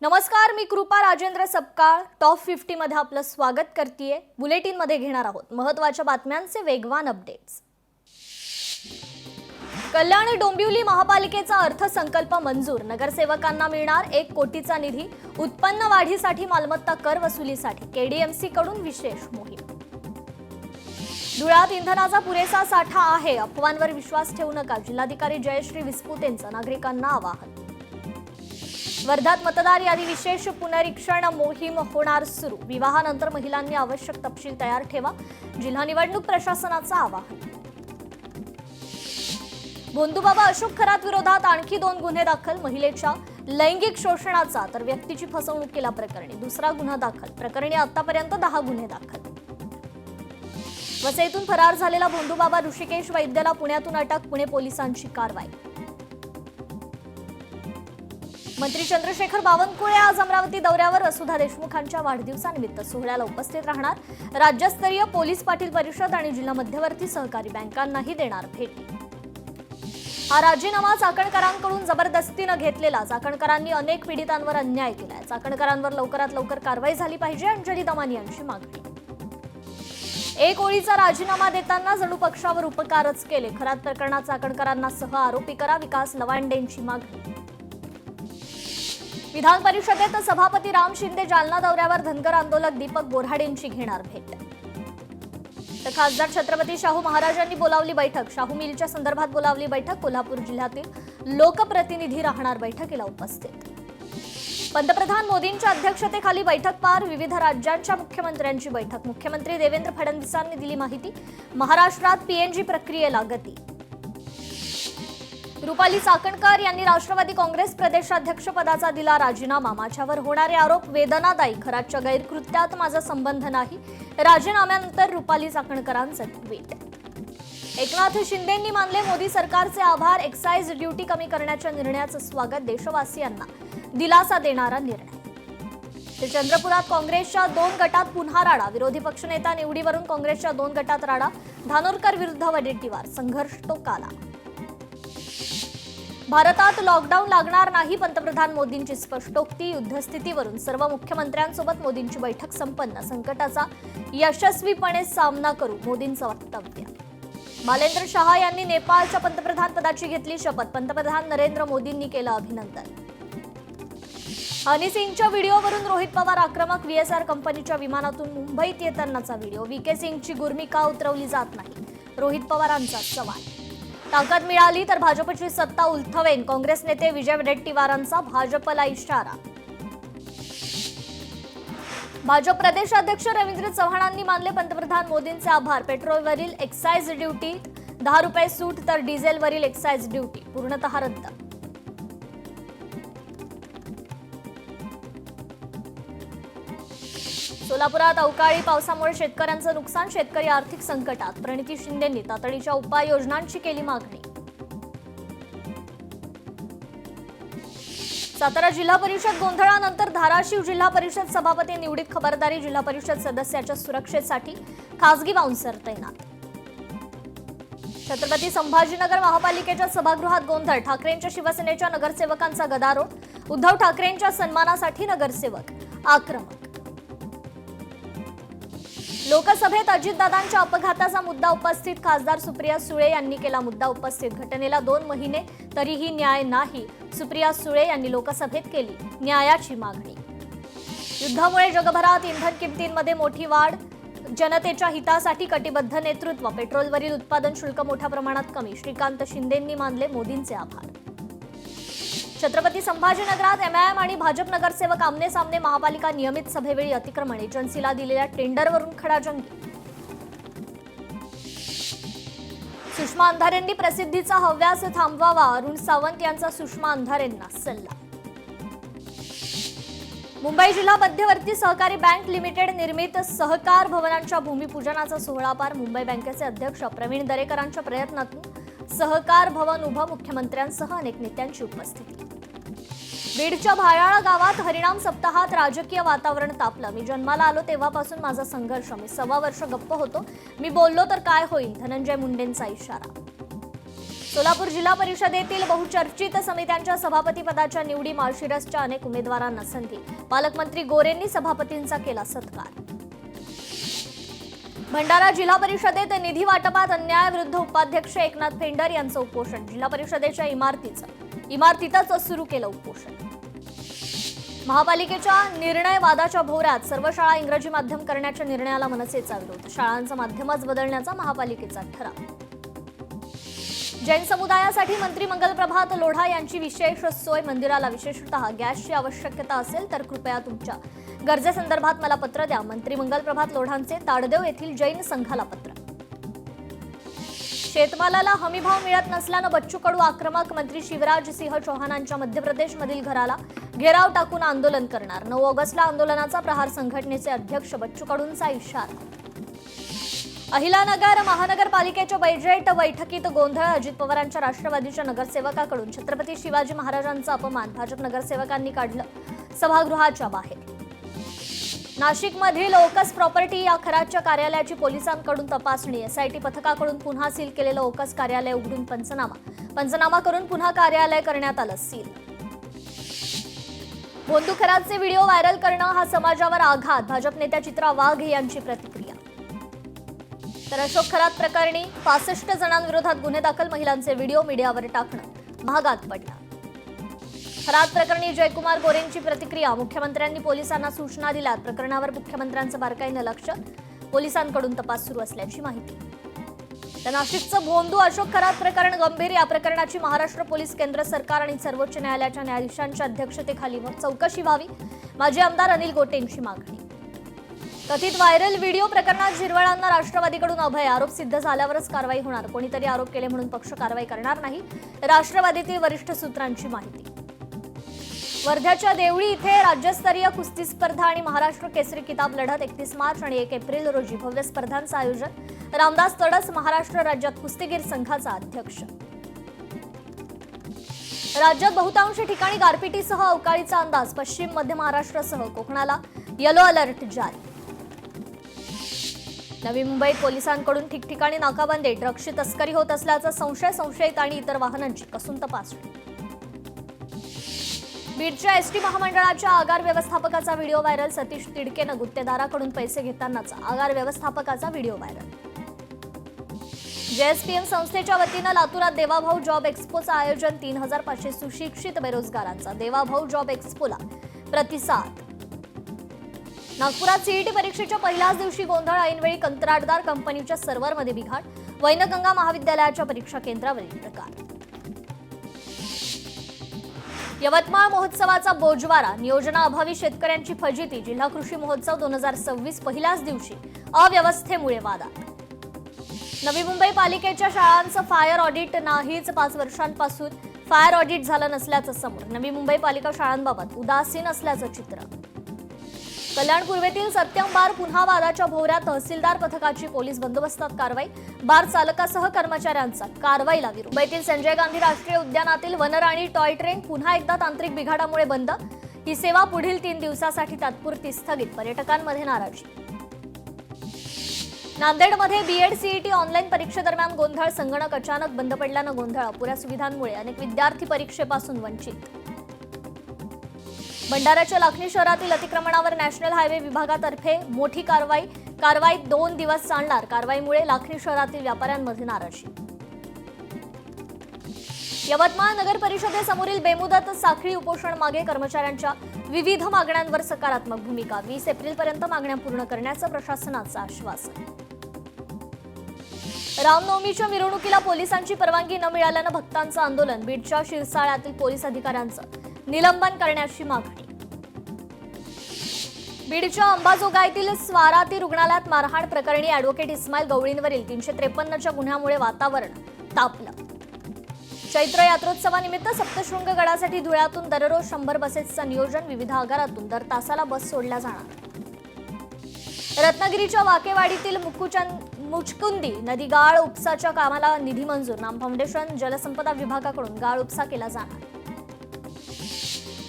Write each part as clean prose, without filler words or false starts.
नमस्कार, मी कृपा राजेंद्र सपकाळ टॉप 50 मध्ये आपलं स्वागत करतेय। बुलेटिन मध्ये घेणार आहोत महत्त्वाच्या बातम्यांचे वेगवान अपडेट्स। कल्याण डोंबिवली महापालिकेचा अर्थसंकल्प मंजूर, नगरसेवकांना मिळणार 1 कोटीचा निधी, उत्पन्न वाढीसाठी मालमत्ता कर वसुलीसाठी केडीएमसी कडून विशेष मोहीम। धुळ्यात इंधनाचा पुरेसा साठा आहे, अफवांवर विश्वास ठेवू नका, जिल्हाधिकारी जयश्री विस्पुतेंचं नागरिकांना आवाहन। वर्धात मतदार यादी विशेष पुनरीक्षण मोहीम होणार सुरू, विवाहानंतर महिलांनी आवश्यक तपशील तयार ठेवा, जिल्हा निवडणूक प्रशासनाचं आवाहन। भोंदूबाबा अशोक खरात विरोधात आणखी 2 गुन्हे दाखल, महिलेच्या लैंगिक शोषणाचा तर व्यक्तीची फसवणूक केल्याप्रकरणी दुसरा गुन्हा दाखल, प्रकरणी आतापर्यंत 10 गुन्हे दाखल। वसईतून फरार झालेला भोंदूबाबा ऋषिकेश वैद्यला पुण्यातून अटक, पुणे पोलिसांची कारवाई। मंत्री चंद्रशेखर बावनकुळे आज अमरावती दौऱ्यावर, वसुधा देशमुखांच्या वाढदिवसानिमित्त सोहळ्याला उपस्थित राहणार, राज्यस्तरीय पोलीस पाटील परिषद आणि जिल्हा मध्यवर्ती सहकारी बँकांनाही देणार भेटी। हा राजीनामा चाकणकरांकडून जबरदस्तीने घेतलेला, चाकणकरांनी अनेक पीडितांवर अन्याय केलाय, चाकणकरांवर लवकरात लवकर कारवाई झाली पाहिजे, अंजली दमानी यांची मागणी। 1 ओळीचा राजीनामा देताना जणू पक्षावर उपकारच केले, खरात प्रकरणात चाकणकरांना सह आरोपी करा, विकास लवांडेंची मागणी। विधान परिषदेत सभापती राम शिंदे जालना दौऱ्यावर, धनगर आंदोलक दीपक बोऱ्हाडेंची घेणार भेट। तर खासदार छत्रपती शाहू महाराजांनी बोलावली बैठक, शाहू मिलच्या संदर्भात बोलावली बैठक, कोल्हापूर जिल्ह्यातील लोकप्रतिनिधी राहणार बैठकीला उपस्थित। पंतप्रधान मोदींच्या अध्यक्षतेखाली बैठक पार, विविध राज्यांच्या मुख्यमंत्र्यांची बैठक, मुख्यमंत्री देवेंद्र फडणवीसांनी दिली माहिती, महाराष्ट्रात पीएनजी प्रक्रियेला गती। रुपाली चाकणकर यांनी राष्ट्रवादी काँग्रेस प्रदेशाध्यक्ष पदाचा दिला राजीनामा, माझ्यावर होणारे आरोप वेदनादायी, खरातच्या गैरकृत्यात माझा संबंध नाही, राजीनाम्यानंतर रुपाली चाकणकरांचं ट्विट। एकनाथ शिंदेंनी मानले मोदी सरकारचे आभार, एक्साइज ड्युटी कमी करण्याच्या निर्णयाचं स्वागत, देशवासियांना दिलासा देणारा निर्णय। चंद्रपुरात काँग्रेसच्या 2 गटात पुन्हा राडा, विरोधी पक्षनेता निवडीवरून काँग्रेसच्या 2 गटात राडा, धानोरकर विरुद्ध वडेट्टीवार, संघर्ष टोकाला। भारतात लॉकडाऊन लागणार नाही, पंतप्रधान मोदींची स्पष्टोक्ती, युद्धस्थितीवरून सर्व मुख्यमंत्र्यांसोबत मोदींची बैठक संपन्न, संकटाचा यशस्वीपणे सामना करू, मोदींचं वक्तव्य। बालेंद्र शाह यांनी नेपाळच्या पंतप्रधान पदाची घेतली शपथ, पंतप्रधान नरेंद्र मोदींनी केलं अभिनंदन। हनी सिंगच्या व्हिडिओवरून रोहित पवार आक्रमक, व्हीएसआर कंपनीच्या विमानातून मुंबईत येतानाचा व्हिडिओ, व्हीके सिंगची गुर्मी का उतरवली जात नाही, रोहित पवारांचा सवाल। ताकद मिळाली तर भाजपची सत्ता उलथवेन, काँग्रेस नेते विजय वडेट्टीवारांचा भाजपला इशारा। भाजप प्रदेशाध्यक्ष रवींद्र चव्हाणांनी मानले पंतप्रधान मोदींचे आभार, पेट्रोलवरील एक्साइज ड्युटी 10 रुपये सूट तर डिझेलवरील एक्साइज ड्युटी पूर्णतः रद्द। सोलापुरात अवकाळी पावसामुळे शेतकऱ्यांचं नुकसान, शेतकरी आर्थिक संकटात, प्रणिती शिंदेंनी तातडीच्या उपाययोजनांची केली मागणी। सातारा जिल्हा परिषद गोंधळानंतर धाराशिव जिल्हा परिषद सभापती निवडीत खबरदारी, जिल्हा परिषद सदस्याच्या सुरक्षेसाठी खासगी बाउन्सर तैनात। छत्रपती संभाजीनगर महापालिकेच्या सभागृहात गोंधळ, ठाकरेंच्या शिवसेनेच्या नगरसेवकांचा गदारोळ, उद्धव ठाकरेंच्या सन्मानासाठी नगरसेवक आक्रमक। लोकसभेत अजितदादांच्या अपघाताचा मुद्दा उपस्थित, खासदार सुप्रिया सुळे यांनी केला मुद्दा उपस्थित, घटनेला 2 महिने तरीही न्याय नाही, सुप्रिया सुळे यांनी लोकसभेत केली न्यायाची मागणी। युद्धामुळे जगभरात इंधन किमतींमध्ये मोठी वाढ, जनतेच्या हितासाठी कटिबद्ध नेतृत्व, पेट्रोलवरील उत्पादन शुल्क मोठ्या प्रमाणात कमी, श्रीकांत शिंदेंनी मानले मोदींचे आभार। छत्रपती संभाजीनगरात एमआयएम आणि भाजप नगरसेवक आमने सामने, महापालिका नियमित सभेवेळी अतिक्रमण, एजन्सीला दिलेल्या टेंडरवरून खडाजंगी। सुषमा अंधारेंनी प्रसिद्धीचा हव्यास थांबवावा, अरुण सावंत यांचा सुषमा अंधारेंना सल्ला। मुंबई जिल्हा मध्यवर्ती सहकारी बँक लिमिटेड निर्मित सहकार भवनांच्या भूमिपूजनाचा सोहळा पार, मुंबई बँकेचे अध्यक्ष प्रवीण दरेकरांच्या प्रयत्नातून सहकार भवन उभं, मुख्यमंत्र्यांसह अनेक नेत्यांची उपस्थिती। बीडच्या भायाळा गावात हरिणाम सप्ताहात राजकीय वातावरण तापलं, मी जन्माला आलो तेव्हापासून माझा संघर्ष, मी 1.25 वर्ष गप्प होतो, मी बोललो तर काय होईल, धनंजय मुंडेंचा इशारा। सोलापूर जिल्हा परिषदेतील बहुचर्चित समित्यांच्या सभापती पदाच्या निवडी माळशिरसच्या अनेक उमेदवारांना संधी. पालकमंत्री गोरेंनी सभापतींचा केला सत्कार. भंडारा जिल्हा परिषदेत निधी वाटपात अन्यायाविरुद्ध उपाध्यक्ष एकनाथ फेंडर यांचं उपोषण. जिल्हा परिषदेच्या इमारतीतच सुरू केलं उपोषण. महापालिकेच्या निर्णय वादाच्या भोवऱ्यात सर्व शाळा इंग्रजी माध्यम करण्याच्या निर्णयाला मनसेचा विरोध. शाळांचं माध्यमच बदलण्याचा महापालिकेचा ठराव. जैन समुदायासाठी मंत्री मंगलप्रभात लोढा यांची विशेष सोय. मंदिराला विशेषतः गॅसची आवश्यकता असेल तर कृपया तुमच्या गरजेसंदर्भात मला पत्र द्या. मंत्री मंगलप्रभात लोढांचे ताडदेव येथील जैन संघाला पत्र. शेतमालाला हमीभाव मिळत नसल्यानं बच्चू कडू आक्रमक. मंत्री शिवराज सिंह चौहानांच्या मध्य प्रदेशमधील घराला घेराव टाकून आंदोलन करणार. 9 ऑगस्टला आंदोलनाचा प्रहार. संघटनेचे अध्यक्ष बच्चू कडूंचा इशारा. अहिलानगर महानगरपालिकेच्या बजेट बैठकीत गोंधळ. अजित पवारांच्या राष्ट्रवादीच्या नगरसेवकाकडून छत्रपती शिवाजी महाराजांचा अपमान. भाजप नगरसेवकांनी काढलं सभागृहाच्या बाहेर. नाशिकमधील ओकस प्रॉपर्टी या खराच्या कार्यालयाची पोलिसांकडून तपासणी. एसआयटी पथकाकडून पुन्हा सील केलेलं ओकस कार्यालय उघडून पंचनामा करून पुन्हा कार्यालय करण्यात आलं सील. भोंदू खरातचे व्हिडिओ व्हायरल करणं हा समाजावर आघात. भाजप नेत्या चित्रा वाघ यांची प्रतिक्रिया. तर अशोक खरात प्रकरणी 65 जणांविरोधात गुन्हे दाखल. महिलांचे व्हिडिओ मीडियावर टाकणं महागात पडला. खरात प्रकरणी जयकुमार गोरेंची प्रतिक्रिया. मुख्यमंत्र्यांनी पोलिसांना सूचना दिल्यात. प्रकरणावर मुख्यमंत्र्यांचं बारकाईनं लक्ष. पोलिसांकडून तपास सुरू असल्याची माहिती. तर नाशिकचं भोंदू अशोक खरात प्रकरण गंभीर. या प्रकरणाची महाराष्ट्र पोलीस, केंद्र सरकार आणि सर्वोच्च न्यायालयाच्या न्यायाधीशांच्या अध्यक्षतेखाली चौकशी व्हावी. माजी आमदार अनिल गोटेंची मागणी. कथित व्हायरल व्हिडिओ प्रकरणात झिरवळांना राष्ट्रवादीकडून अभय. आरोप सिद्ध झाल्यावरच कारवाई होणार. कोणीतरी आरोप केले म्हणून पक्ष कारवाई करणार नाही. राष्ट्रवादीतील वरिष्ठ सूत्रांची माहिती. वर्ध्याच्या देवळी इथे राज्यस्तरीय कुस्ती स्पर्धा आणि महाराष्ट्र केसरी किताब लढत. 31 मार्च आणि 1 एप्रिल रोजी भव्य स्पर्धांचं आयोजन. रामदास तडस महाराष्ट्र राज्यात कुस्तीगीर संघाचा अध्यक्ष. राज्यात बहुतांश ठिकाणी गारपिटीसह अवकाळीचा अंदाज. पश्चिम मध्य महाराष्ट्रासह कोकणाला येलो अलर्ट जारी. नवी मुंबईत पोलिसांकडून ठिकठिकाणी नाकाबंदी. ड्रग्सची तस्करी होत असल्याचा संशयित आणि इतर वाहनांची कसून तपासणी. बीडच्या एसटी महामंडळाच्या आगार व्यवस्थापकाचा व्हिडिओ व्हायरल. सतीश तिडकेनं गुत्तेदाराकडून पैसे घेतानाचा आगार व्यवस्थापकाचा व्हिडिओ व्हायरल. जेएसपीएम संस्थेच्या वतीनं लातूरात देवाभाऊ जॉब एक्स्पोचं आयोजन. 3500 सुशिक्षित बेरोजगारांचा देवाभाऊ जॉब एक्स्पोला प्रतिसाद. नागपुरात सीईटी परीक्षेच्या पहिल्याच दिवशी गोंधळ. ऐनवेळी कंत्राटदार कंपनीच्या सर्व्हरमध्ये बिघाड. वैनगंगा महाविद्यालयाच्या परीक्षा केंद्रावरील प्रकार. यवतमाळ महोत्सवाचा बोजवारा. नियोजनाअभावी शेतकऱ्यांची फजिती. जिल्हा कृषी महोत्सव 2026 पहिल्याच दिवशी अव्यवस्थेमुळे वादात. नवी मुंबई पालिकेच्या शाळांचं फायर ऑडिट नाहीच. 5 वर्षांपासून फायर ऑडिट झालं नसल्याचं समोर. नवी मुंबई पालिका शाळांबाबत उदासीन असल्याचं चित्र. कल्याण पूर्वेतील सत्यम बार पुन्हा वादाच्या भोवऱ्यात. तहसीलदार पथकाची पोलीस बंदोबस्तात कारवाई. बार चालकासह कर्मचाऱ्यांचा कारवाईला विरोध. मुंबईतील संजय गांधी राष्ट्रीय उद्यानातील वनराणी टॉय ट्रेन पुन्हा एकदा तांत्रिक बिघाडामुळे बंद. ही सेवा पुढील 3 दिवसासाठी तात्पुरती स्थगित. पर्यटकांमध्ये नाराजी. नांदेडमध्ये बीएड सीईटी ऑनलाईन परीक्षेदरम्यान गोंधळ. संगणक अचानक बंद पडल्यानं गोंधळ. अपुऱ्या सुविधांमुळे अनेक विद्यार्थी परीक्षेपासून वंचित. भंडाराच्या लाखनी शहरातील अतिक्रमणावर नॅशनल हायवे विभागातर्फे मोठी कारवाई 2 दिवस चालणार. कारवाईमुळे लाखनी शहरातील व्यापाऱ्यांमध्ये नाराजी. यवतमाळ नगर परिषदेसमोरील बेमुदत साखळी उपोषण मागे. कर्मचाऱ्यांच्या विविध मागण्यांवर सकारात्मक भूमिका. 20 एप्रिलपर्यंत मागण्या पूर्ण करण्याचं प्रशासनाचं आश्वासन. रामनवमीच्या मिरवणुकीला पोलिसांची परवानगी न मिळाल्यानं भक्तांचं आंदोलन. बीडच्या शिरसाळ्यातील पोलीस अधिकाऱ्यांचं निलंबन करण्याची मागणी. बीडच्या अंबाजोगाईतील स्वाराती रुग्णालयात मारहाण प्रकरणी अॅडव्होकेट इस्माईल गवळींवरील 353च्या गुन्ह्यामुळे वातावरण तापलं. चैत्र यात्रोत्सवानिमित्त सप्तशृंग गडासाठी धुळ्यातून दररोज 100 बसेसचं नियोजन. विविध आगारातून दर तासाला बस सोडल्या जाणार. रत्नागिरीच्या वाकेवाडीतील मुचकुंदी नदी गाळ उपसाच्या कामाला निधी मंजूर. नाम फाउंडेशन जलसंपदा विभागाकडून गाळ उपसा केला जाणार.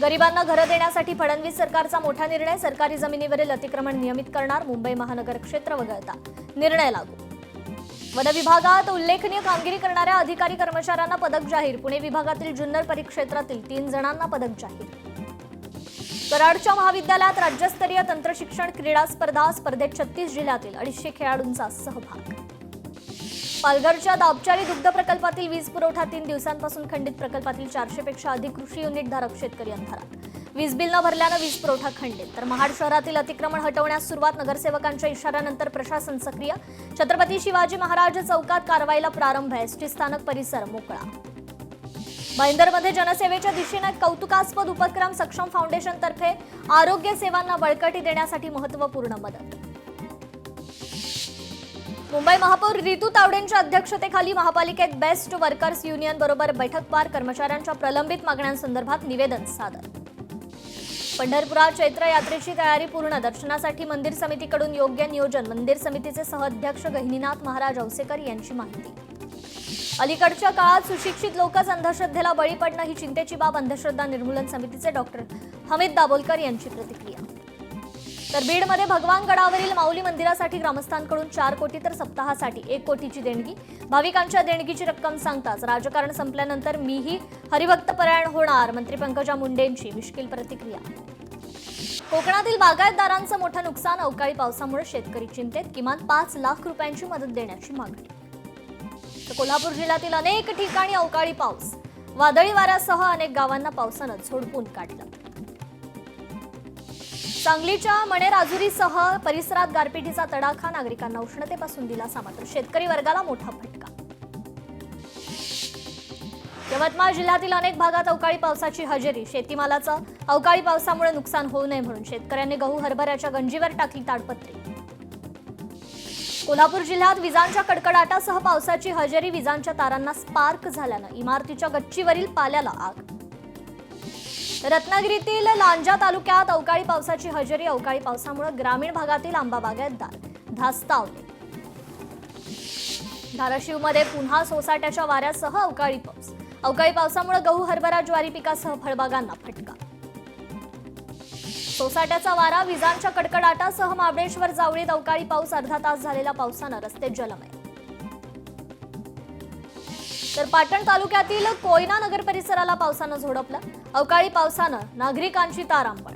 गरिबांना घरं देण्यासाठी फडणवीस सरकारचा मोठा निर्णय. सरकारी जमिनीवरील अतिक्रमण नियमित करणार. मुंबई महानगर क्षेत्र वगळता निर्णय लागू. वन विभागात उल्लेखनीय कामगिरी करणाऱ्या अधिकारी कर्मचाऱ्यांना पदक जाहीर. पुणे विभागातील जुन्नर परिक्षेत्रातील 3 जणांना पदक जाहीर. कराडच्या महाविद्यालयात राज्यस्तरीय तंत्रशिक्षण क्रीडा स्पर्धेत 36 जिल्ह्यातील 250 खेळाडूंचा सहभाग. पालघरच्या दाबचारी दुग्ध प्रकल्पातील वीज पुरवठा 3 दिवसांपासून खंडित. प्रकल्पातील 400 पेक्षा अधिक कृषी युनिट धारक शेतकरी अंधारात. वीज बिल न भरल्यानं वीज पुरवठा खंडित. तर महाड शहरातील अतिक्रमण हटवण्यास सुरुवात. नगरसेवकांच्या इशाऱ्यानंतर प्रशासन सक्रिय. छत्रपती शिवाजी महाराज चौकात कारवाईला प्रारंभ. एसटी स्थानक परिसर मोकळा. भाईंदरमध्ये जनसेवेच्या दिशेने कौतुकास्पद उपक्रम. सक्षम फाउंडेशन तर्फे आरोग्य सेवांना बळकटी देण्यासाठी महत्त्वपूर्ण मदत. मुंबई महापौर रितू तावडेंच्या अध्यक्षतेखाली महापालिकेत बेस्ट वर्कर्स युनियन बरोबर बैठक पार. कर्मचाऱ्यांच्या प्रलंबित मागण्यांसंदर्भात निवेदन सादर. पंढरपुरात चैत्र यात्रेची तयारी पूर्ण. दर्शनासाठी मंदिर समितीकडून योग्य नियोजन. मंदिर समितीचे सहअध्यक्ष गहिनीनाथ महाराज औसेकर यांची माहिती. अलीकडच्या काळात सुशिक्षित लोकच अंधश्रद्धेला बळी पडणं ही चिंतेची बाब. अंधश्रद्धा निर्मूलन समितीचे डॉक्टर हमीद दाभोलकर यांची प्रतिक्रिया. तर बीडमध्ये भगवान गडावरील माऊली मंदिरासाठी ग्रामस्थांकडून 4 कोटी तर सप्ताहासाठी 1 कोटीची देणगी. भाविकांच्या देणगीची रक्कम सांगताच राजकारण संपल्यानंतर मीही हरिभक्तपरायण होणार. मंत्री पंकजा मुंडेंची मिश्कील प्रतिक्रिया. कोकणातील बागायतदारांचं मोठं नुकसान. अवकाळी पावसामुळे शेतकरी चिंतेत. किमान 5 लाख रुपयांची मदत देण्याची मागणी. तर कोल्हापूर जिल्ह्यातील अनेक ठिकाणी अवकाळी पाऊस. वादळी वाऱ्यासह अनेक गावांना पावसानं झोडपून काढलं. सांगलीच्या मणेराजुरीसह परिसरात गारपिटीचा तडाखा. नागरिकांना उष्णतेपासून दिलासा. मात्र शेतकरी वर्गाला मोठा फटका. यवतमाळ जिल्ह्यातील अनेक भागात अवकाळी पावसाची हजेरी. शेतीमालाचं अवकाळी पावसामुळे नुकसान होऊ नये म्हणून शेतकऱ्यांनी गहू हरभऱ्याच्या गंजीवर टाकली ताडपत्री. कोल्हापूर जिल्ह्यात विजांच्या कडकडाटासह पावसाची हजेरी. विजांच्या तारांना स्पार्क झाल्यानं इमारतीच्या गच्चीवरील पाल्याला आग. रत्नागिरीतील लांजा तालुक्यात अवकाळी पावसाची हजेरी. अवकाळी पावसामुळे ग्रामीण भागातील आंबा बागायतदार धास्तावले. धाराशिवमध्ये पुन्हा सोसाट्याच्या वाऱ्यासह अवकाळी पाऊस. अवकाळी पावसामुळे गहू हरभरा ज्वारी पिकासह फळबागांना फटका. सोसाट्याचा वारा. विजांच्या कडकडाटासह महाबळेश्वर जावळीत अवकाळी पाऊस. अर्धा तास झालेल्या पावसानं रस्ते जलमय. तर पाटण तालुक्यातील कोयना नगर परिसराला पावसानं झोडपलं. अवकाळी पावसानं नागरिकांची तारांबळ.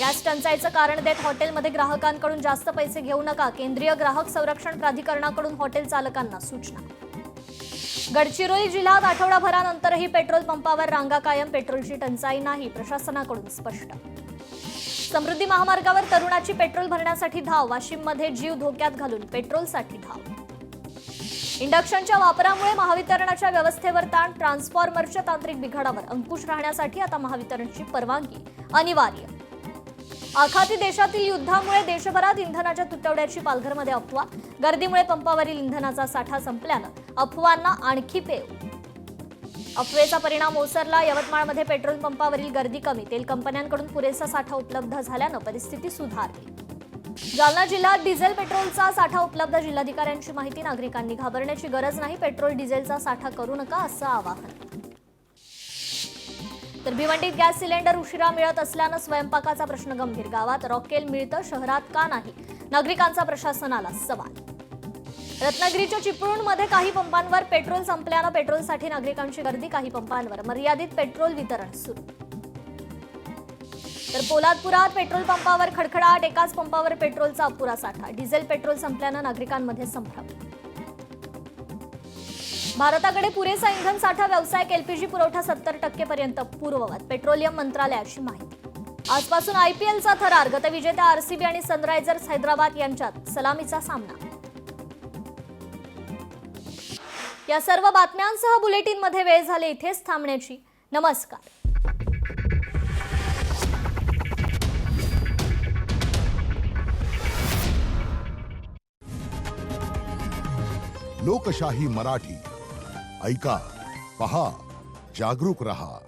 गॅस टंचाईचं कारण देत हॉटेलमध्ये ग्राहकांकडून जास्त पैसे घेऊ नका. केंद्रीय ग्राहक संरक्षण प्राधिकरणाकडून हॉटेल चालकांना सूचना. गडचिरोली जिल्ह्यात आठवडाभरानंतरही पेट्रोल पंपावर रांगा कायम. पेट्रोलची टंचाई नाही, प्रशासनाकडून स्पष्ट. समृद्धी महामार्गावर तरुणाची पेट्रोल भरण्यासाठी धाव. वाशिममध्ये जीव धोक्यात घालून पेट्रोलसाठी धाव. इंडक्शनच्या वापरामुळे महावितरणाच्या व्यवस्थेवर ताण. ट्रान्सफॉर्मरच्या तांत्रिक बिघाडावर अंकुश राहण्यासाठी आता महावितरणची परवानगी अनिवार्य. आखाती देशातील युद्धामुळे देशभरात इंधनाच्या तुटवड्याची. पालघरमध्ये अफवा. गर्दीमुळे पंपावरील इंधनाचा साठा संपल्यानं अफवांना आणखी पेव. अफवेचा परिणाम ओसरला. यवतमाळमध्ये पेट्रोल पंपावरील गर्दी कमी. तेल कंपन्यांकडून पुरेसा साठा उपलब्ध झाल्यानं परिस्थिती सुधारली. जालना जिल्ह्यात डिझेल पेट्रोलचा साठा उपलब्ध. जिल्हाधिकाऱ्यांची माहिती. नागरिकांनी घाबरण्याची गरज नाही. पेट्रोल डिझेलचा साठा करू नका असं आवाहन. तर भिवंडीत गॅस सिलेंडर उशिरा मिळत असल्यानं स्वयंपाकाचा प्रश्न गंभीर. गावात रॉकेल मिळतं, शहरात का नाही? नागरिकांचा प्रशासनाला सवाल. रत्नागिरीच्या चिपळूणमध्ये काही पंपांवर पेट्रोल संपल्यानं पेट्रोलसाठी नागरिकांची गर्दी. काही पंपांवर मर्यादित पेट्रोल वितरण सुरू. तर पोलादपुरात पेट्रोल पंपावर खडखडाट. एकाच पंपावर पेट्रोलचा अपुरा साठा. डिझेल पेट्रोल संपल्यानं नागरिकांमध्ये संभ्रम. भारताकडे पुरेसा इंधन साठा. व्यावसायिक एलपीजी पुरवठा 70% पर्यंत पूर्ववत. पेट्रोलियम मंत्रालयाची माहिती. आजपासून आयपीएलचा थरार. गतविजेत्या आरसीबी आणि सनरायझर्स हैदराबाद यांच्यात सलामीचा सामना. या सर्व बातम्यांसह बुलेटिनमध्ये वेळ झाली इथेच थांबण्याची. नमस्कार. लोकशाही मराठी ऐका, पहा, जागरूक रहा.